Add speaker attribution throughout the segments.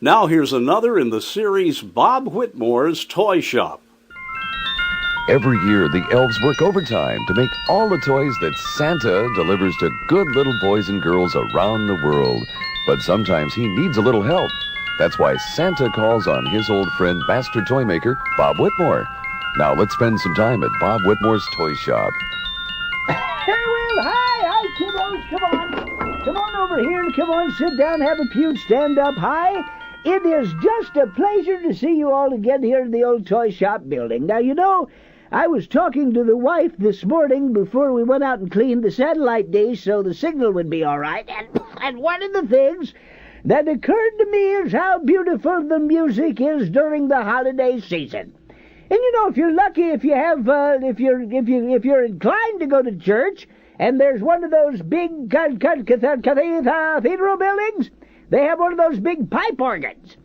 Speaker 1: Now here's another in the series Bob Whitmore's Toy Shop.
Speaker 2: Every year, the elves work overtime to make all the toys that Santa delivers to good little boys and girls around the world. But sometimes he needs a little help. That's why Santa calls on his old friend, master toy maker, Bob Whitmore. Now let's spend some time at Bob Whitmore's Toy Shop.
Speaker 3: Well, hi, kiddos, come on. Come on over here and come on, sit down, have a pew, stand up high. It is just a pleasure to see you all again here in the old toy shop building. Now, you know, I was talking to the wife this morning before we went out and cleaned the satellite dish so the signal would be all right. And one of the things that occurred to me is how beautiful the music is during the holiday season. And you know, if you're lucky, if you're inclined to go to church, and there's one of those big cathedral buildings, they have one of those big pipe organs.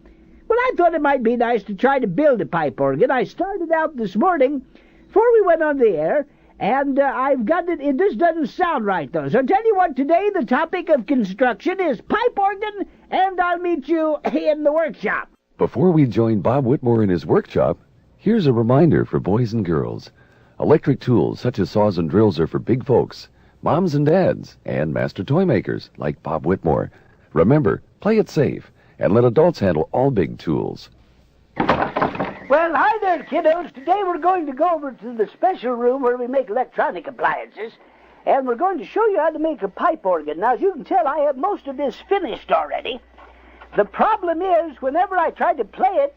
Speaker 3: Well, I thought it might be nice to try to build a pipe organ. I started out this morning before we went on the air, and I've got it. This doesn't sound right, though. So I'll tell you what, today the topic of construction is pipe organ, and I'll meet you in the workshop.
Speaker 2: Before we join Bob Whitmore in his workshop, here's a reminder for boys and girls. Electric tools such as saws and drills are for big folks, moms and dads, and master toy makers like Bob Whitmore. Remember, play it safe, and let adults handle all big tools.
Speaker 3: Well, hi there, kiddos. Today we're going to go over to the special room where we make electronic appliances, and we're going to show you how to make a pipe organ. Now, as you can tell, I have most of this finished already. The problem is, whenever I try to play it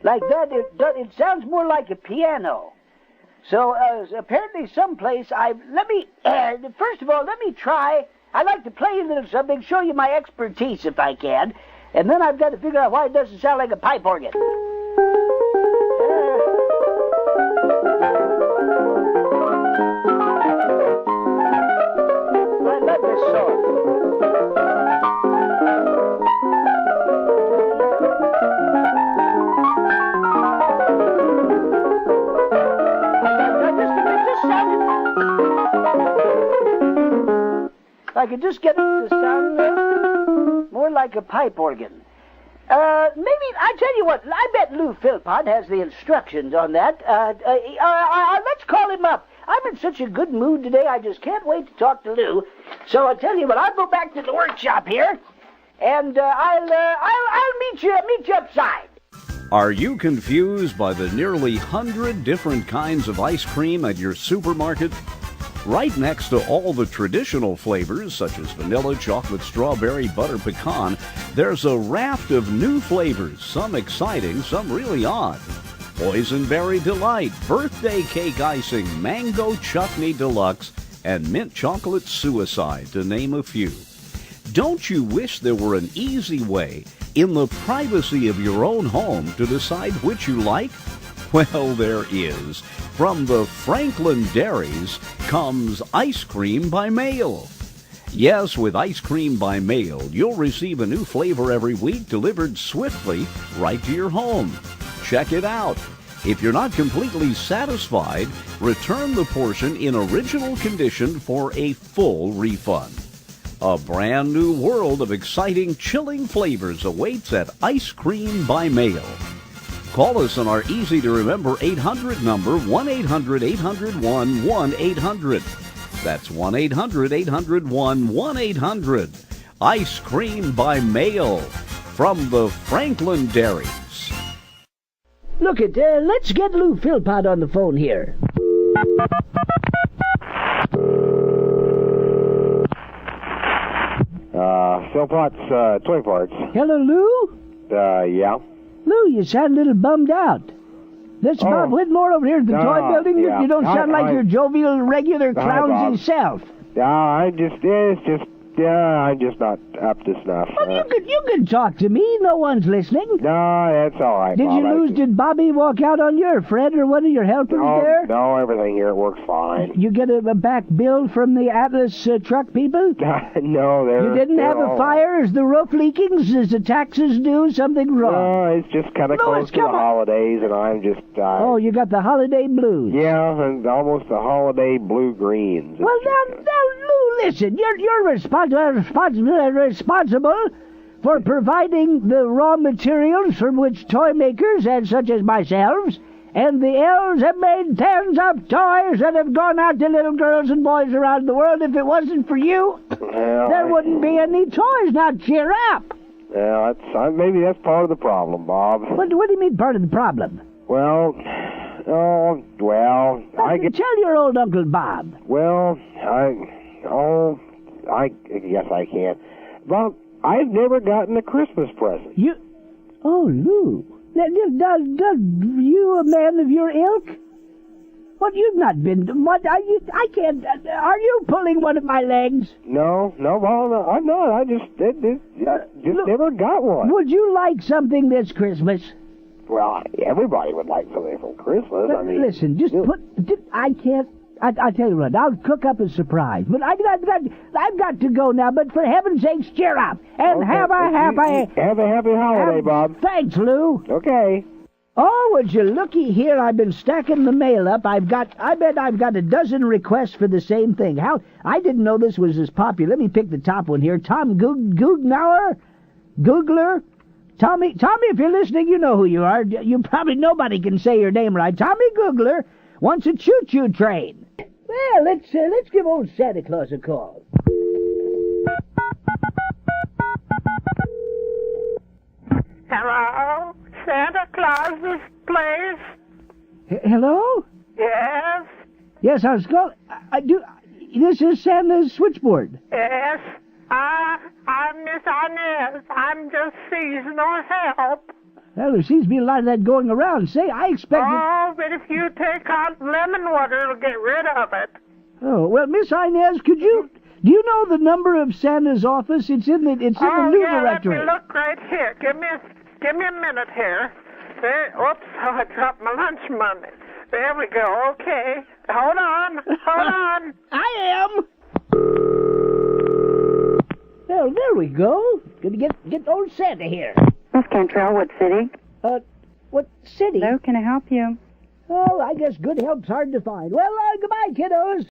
Speaker 3: like that, it sounds more like a piano. So, apparently someplace first of all, let me try. I like to play a little something, show you my expertise if I can, and then I've got to figure out why it doesn't sound like a pipe organ. I love this song. I could just get it to sound more like a pipe organ. Maybe, I tell you what, I bet Lou Philpott has the instructions on that. Let's call him up. I'm in such a good mood today, I just can't wait to talk to Lou. So I'll tell you what, I'll go back to the workshop here, and I'll meet you upside.
Speaker 1: Are you confused by the nearly 100 different kinds of ice cream at your supermarket? Right next to all the traditional flavors, such as vanilla, chocolate, strawberry, butter, pecan, there's a raft of new flavors, some exciting, some really odd. Boysenberry Delight, birthday cake icing, mango chutney deluxe, and mint chocolate suicide, to name a few. Don't you wish there were an easy way, in the privacy of your own home, to decide which you like? Well, there is. From the Franklin Dairies comes ice cream by mail. Yes, with ice cream by mail, you'll receive a new flavor every week delivered swiftly right to your home. Check it out. If you're not completely satisfied, return the portion in original condition for a full refund. A brand new world of exciting, chilling flavors awaits at Ice Cream by Mail. Call us on our easy-to-remember 800 number, 1-800-800-1-1800. That's 1-800-800-1-1800. Ice Cream by Mail from the Franklin Dairies.
Speaker 3: Look let's get Lou Philpott on the phone here.
Speaker 4: Philpott's Toy Parts.
Speaker 3: Hello, Lou?
Speaker 4: Yeah.
Speaker 3: Lou, you sound a little bummed out. This is Bob Whitmore over here at the toy building.
Speaker 4: Yeah.
Speaker 3: You don't sound like your jovial, regular clownsy self.
Speaker 4: I'm just not up to snuff.
Speaker 3: Well, you can talk to me. No one's listening.
Speaker 4: No, that's all right, Bob.
Speaker 3: Did Bobby walk out on you, or Fred, or one of your helpers there?
Speaker 4: No, everything here works fine.
Speaker 3: You get a back bill from the Atlas truck people?
Speaker 4: No,
Speaker 3: You didn't have a fire? Is the roof leaking? Is the taxes due? Something wrong?
Speaker 4: No, it's just kind of close to the holidays, and I'm just...
Speaker 3: Oh, you got the holiday blues.
Speaker 4: Yeah, and almost the holiday blue-greens.
Speaker 3: Well, now, Lou, listen. You're responsible for providing the raw materials from which toy makers, and such as myself, and the elves have made tens of toys that have gone out to little girls and boys around the world. If it wasn't for you,
Speaker 4: Well,
Speaker 3: there wouldn't be any toys. Now cheer up.
Speaker 4: Yeah, maybe that's part of the problem, Bob.
Speaker 3: What do you mean part of the problem?
Speaker 4: Well, I get.
Speaker 3: Tell your old Uncle Bob.
Speaker 4: Well, I guess I can't. Bob, I've never gotten a Christmas present.
Speaker 3: You... Oh, Lou. Does you, a man of your ilk? What, you've not been... What, I can't... Are you pulling one of my legs?
Speaker 4: No, Bob, I'm not. I just never got one.
Speaker 3: Would you like something this Christmas?
Speaker 4: Well, everybody would like something from Christmas. I mean,
Speaker 3: listen, just put... I can't... I'll tell you what, I'll cook up a surprise. But I've got to go now, but for heaven's sakes, cheer up. And
Speaker 4: okay.
Speaker 3: have a happy...
Speaker 4: Have a happy holiday, Bob.
Speaker 3: Thanks, Lou.
Speaker 4: Okay.
Speaker 3: Oh, would you looky here, I've been stacking the mail up. I bet I've got a dozen requests for the same thing. How? I didn't know this was as popular. Let me pick the top one here. Tom Goognauer? Googler? Tommy, if you're listening, you know who you are. You probably, nobody can say your name right. Tommy Googler wants a choo-choo train. Well, let's give old Santa Claus a call.
Speaker 5: Hello? Santa Claus's place?
Speaker 3: Hello?
Speaker 5: Yes?
Speaker 3: Yes, I was calling. This is Santa's switchboard.
Speaker 5: Yes? I'm Miss Inez. I'm just seasonal help.
Speaker 3: Well, there seems to be a lot of that going around. Say, I expected...
Speaker 5: Oh, but if you take out lemon water, it'll get rid of it.
Speaker 3: Oh, well, Miss Inez, do you know the number of Santa's office? It's in the new directory.
Speaker 5: Let me look right here. Give me a minute here. There, oops, I dropped my lunch money. There we go. Okay. Hold on.
Speaker 3: I am. Well, there we go. Gonna get old Santa here.
Speaker 6: Miss Cantrell, what city?
Speaker 3: What city?
Speaker 6: Hello, can I help you?
Speaker 3: Oh, I guess good help's hard to find. Well, goodbye, kiddos.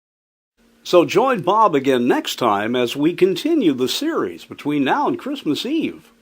Speaker 1: So join Bob again next time as we continue the series between now and Christmas Eve.